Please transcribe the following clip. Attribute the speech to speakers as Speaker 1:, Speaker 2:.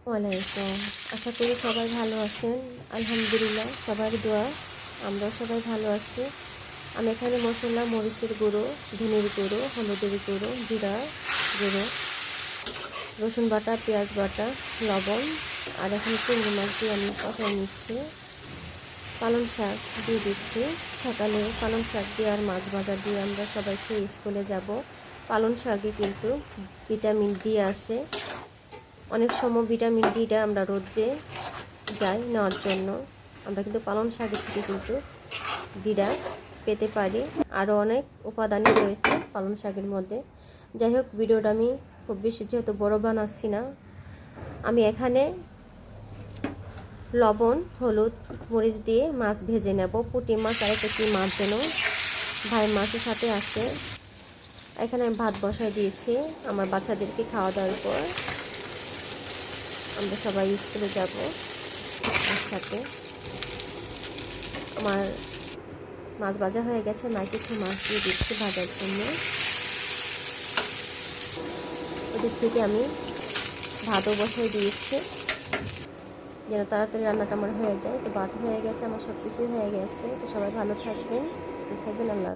Speaker 1: ওয়ালাইকুম। আশা করি সবাই ভালো আছেন। আলহামদুলিল্লাহ সবার দোয়া আমরাও সবাই ভালো আছি। আমি এখানে মশলা মরিচের গুঁড়ো, ধনের গুঁড়ো, হলুদের গুঁড়ো, জিরা গুঁড়ো, রসুন বাটা, পেঁয়াজ বাটা, লবণ আর এখানে চিংড়ি মাছ দিয়ে আমি কষাই নিচ্ছি। পালং শাক দিয়ে দিচ্ছি। সকালে পালং শাক দিয়ে আর মাছ ভাজা দিয়ে আমরা সবাই খেয়ে স্কুলে যাব। পালং শাকে কিন্তু ভিটামিন ডি আছে। অনেক সময় ভিটামিন ডিটা আমরা রোদে যাই নেওয়ার জন্য, আমরা কিন্তু পালং শাকের থেকে কিন্তু ডিটা পেতে পারি। আরও অনেক উপাদানই রয়েছে পালং শাকের মধ্যে। যাই হোক, ভিডিওটা আমি খুব বেশি যেহেতু বড় বানাচ্ছি না, আমি এখানে লবণ, হলুদ, মরিচ দিয়ে মাছ ভেজে নেব। পুঁটি মাছ আর একটা কি মাছ যেন ভাই মাছের সাথে আছে। এখানে আমি ভাত বসাই দিয়েছি আমার বাচ্চাদেরকে খাওয়া দাওয়ার পর আমরা সবাই স্কুলে যাব একসাথে। আমার মাছ ভাজা হয়ে গেছে, না কিছু মাছ দিয়ে দিচ্ছি ভাজার জন্য। ওদিক থেকে আমি ভাতও বসাই দিয়েছি যেন তাড়াতাড়ি রান্নাটা আমার হয়ে যায়। তো ভাত হয়ে গেছে, আমার সব কিছুই হয়ে গেছে। তো সবাই ভালো থাকবেন, সুস্থ থাকবেন। আল্লাহ।